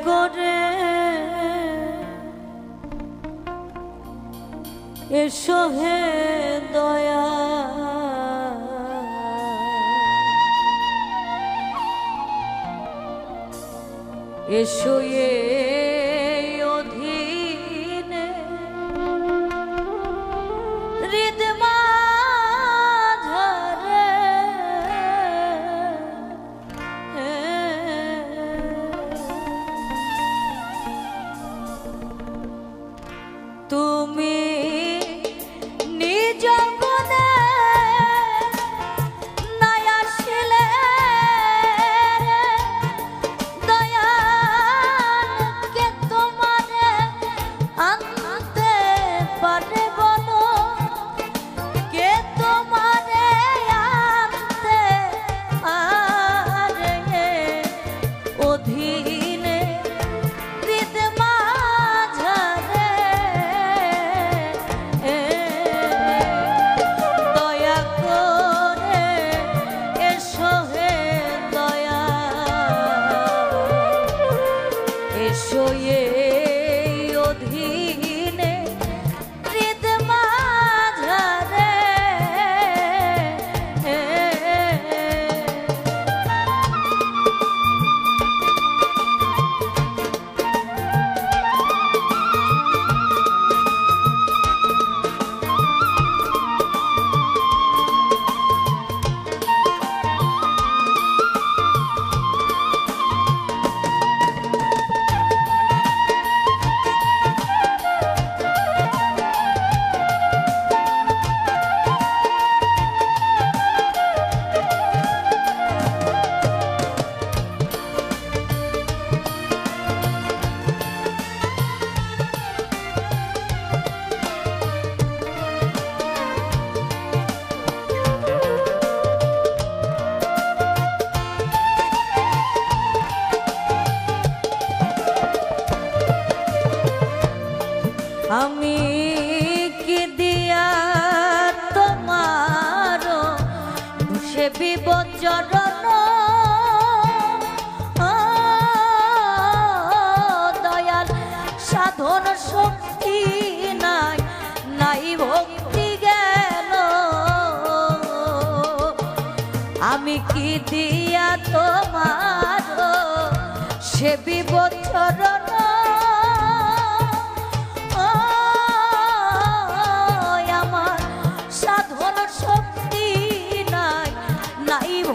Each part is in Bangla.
করে এসো হে দয়া, এসো এই অধীনে হৃদ মাঝারে তুমি নিজ গুণে নাই আসিলে দয়ালকে তোমারে আনতে পারে বলো, কে তোমারে আনতে পারে অধীনে হৃদ মাঝারে দয়া করে এসো হে দয়া, এসো এই অধীনে হৃদ মাঝারে আমি কি দিয়া তোমার সে বিবচরণ দয়াল সাধন শক্তি নাই, নাই ভক্তি জ্ঞান, আমি কি দিয়া তোমার সে বিবচরণ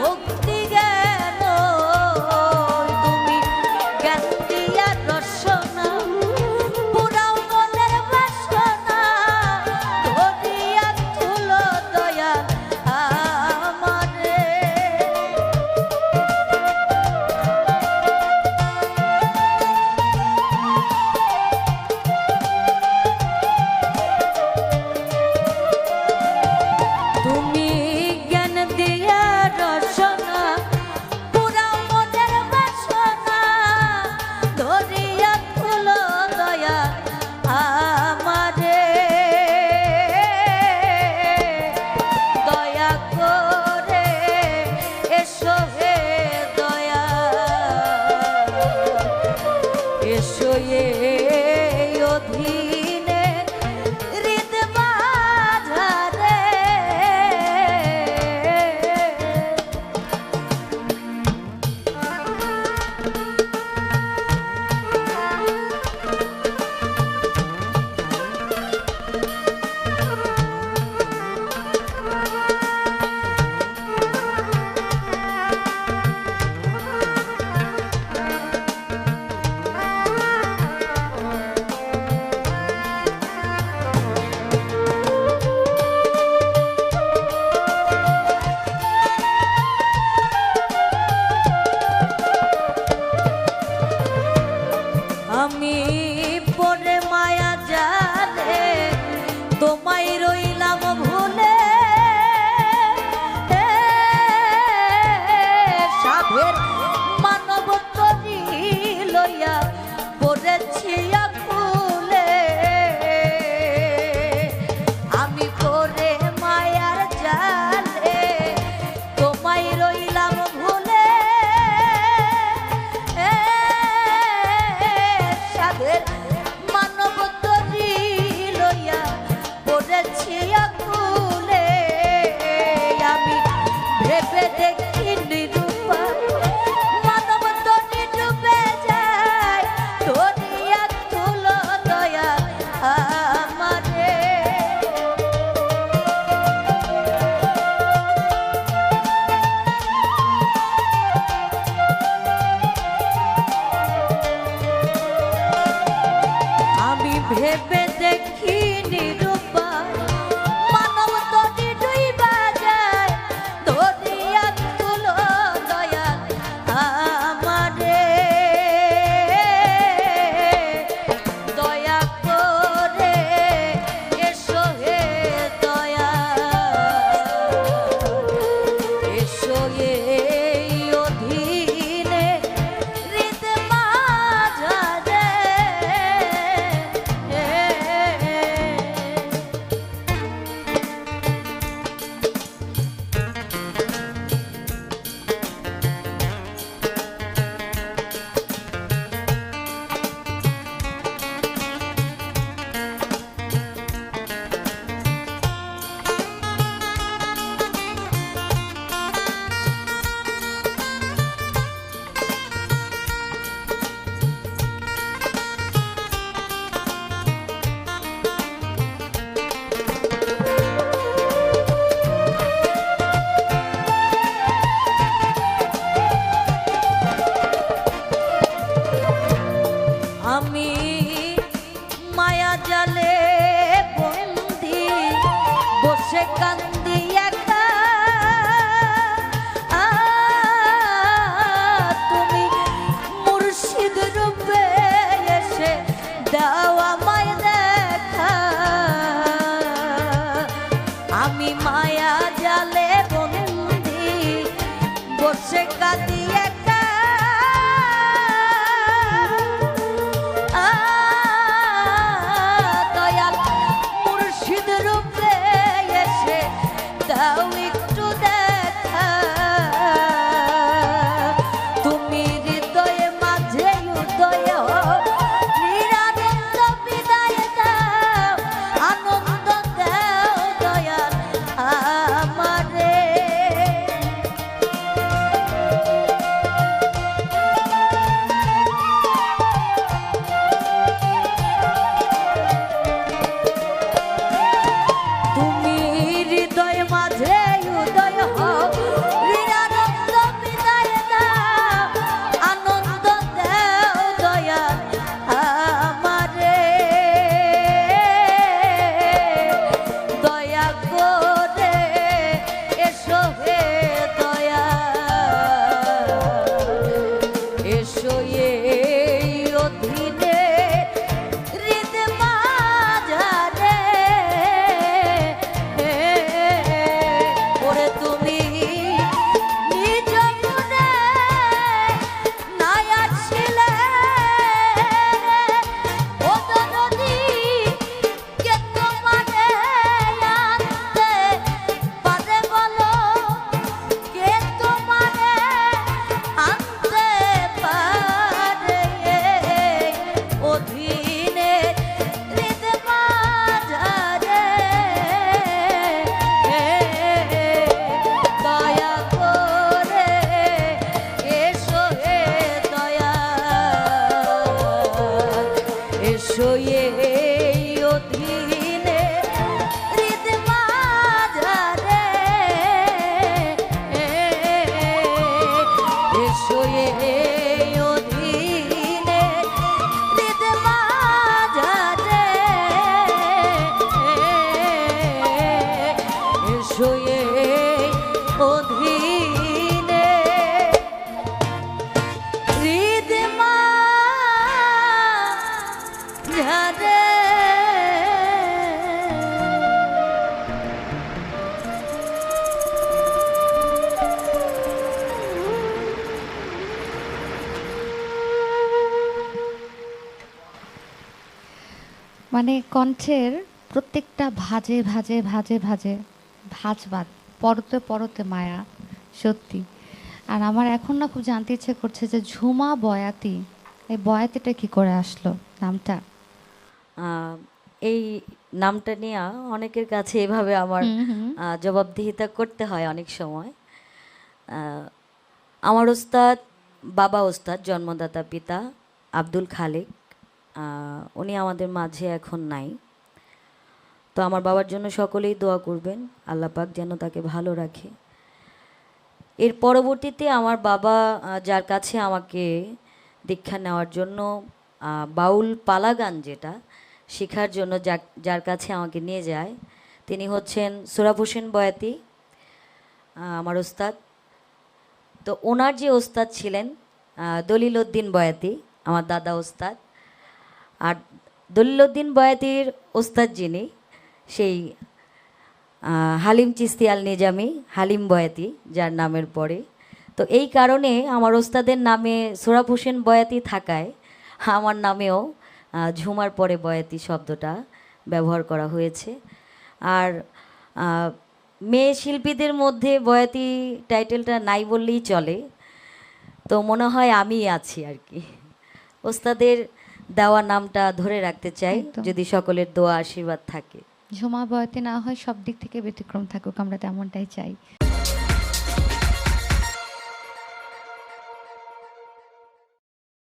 ভক্তি জ্ঞান, তুমি জ্ঞান দিয়া রসনা পুরাও মনের বাসনা ধরিয়া তুলো দয়া আমারে। তুমি জ্ঞান দিয়া রসনা পুরাও মনের বাসনা ধরিয়া তুলো দয়া আমারে, দয়া করে এসো হে দয়া, এসো এই অধীনে হৃদ মাঝারে আমি পরে মায়া জালে তোমায় রইলাম ভুলে, সাধের মানব তরি লইয়া পড়েছি আকুলে, আমি পরে মায়ার জালে তোমায় রইলাম ভুলে, ভেবে দেখি নিরূপায় মানব তরি ডুইবা যায় ধরিয়া তুলো দয়াল আমারে দয়া করে এসো হে দয়াল এসো এই অধীনে হৃদ মাঝারে আমি মায়া জালে বন্দি বসে কান্দি একা তুমি মুর্শিদ রূপে এসে দাও আমায় দেখা আমি মায়া জালে বন্দি বসে কাঁদি একা দয়াল মুর্শিদ রূপে এসে দাও একটু দেখা তুমি হৃদয়ে মাঝে উদয় হও নিরানন্দ বিদায় দাও আনন্দ দাও দয়াল আমারে তুমি হৃদয় মাঝে উদয় হও নিরানন্দ বিদায় দাও আনন্দ দাও দয়াল আমারে দয়া করে এসো হে দয়াল এসো এই অধীনে হৃদ মাঝারে ওরে তুমি নিজ মনে নাই আসিলে ও নদী কে তোমারে আনতে পারে বলো কে তোমারে আনতে পারে অধীনে হৃদ মাঝারে দয়া করে এসো হে দয়াল এসো এই অধীনে হৃদ মাঝারে এসো এই অধীনে হৃদ মাঝারে এসো এই অধীনে হৃদ মাঝারে মানে কণ্ঠের প্রত্যেকটা ভাজে ভাজে ভাজে ভাজে ভাজবাদ পরতে পরতে মায়া সত্যি। আর আমার এখন না খুব জানতে ইচ্ছে করছে যে ঝুমা বয়াতি, এই বয়াতিটা কি করে আসলো নামটা? এই নামটা নিয়ে অনেকের কাছে এভাবে আমার জবাবদিহিতা করতে হয় অনেক সময়। আমার ওস্তাদ, বাবা ওস্তাদ, জন্মদাতা পিতা আব্দুল খালেক, উনি আমাদের মাঝে এখন নাই। তো আমার বাবার জন্য সকলেই দোয়া করবেন, আল্লাহ পাক যেন তাকে ভালো রাখে। এর পরবর্তীতে আমার বাবা যার কাছে আমাকে দীক্ষা নেওয়ার জন্য বাউল পালা গান যেটা, শেখার জন্য যার কাছে আমাকে নিয়ে যায় তিনি হচ্ছেন সোহরাব হোসেন বয়াতি, আমার ওস্তাদ। তো ওনার যে ওস্তাদ ছিলেন দলিল উদ্দিন বয়াতি, আমার দাদা ওস্তাদ। আর দলিল উদ্দিন বয়াতির ওস্তাদ যিনি, সেই হালিম চিস্তি আল নিজামি, হালিম বয়াতি যার নামের পরে। তো এই কারণে আমার ওস্তাদের নামে সোহরাব হোসেন বয়াতি থাকায় আমার নামেও ঝুমার পরে বয়াতি শব্দটা ব্যবহার করা হয়েছে। আর মেয়ে শিল্পীদের মধ্যে বয়াতি টাইটেলটা নাই বললেই চলে। তো মনে হয় আমিই আছি আর কি। ওস্তাদের দেওয়া নামটা ধরে রাখতে চাই, একদম। যদি সকলের দোয়া আশীর্বাদ থাকে। ঝুমা বয়াতি না হয় সব দিক থেকে ব্যতিক্রম থাকুক, আমরা তেমনটাই চাই।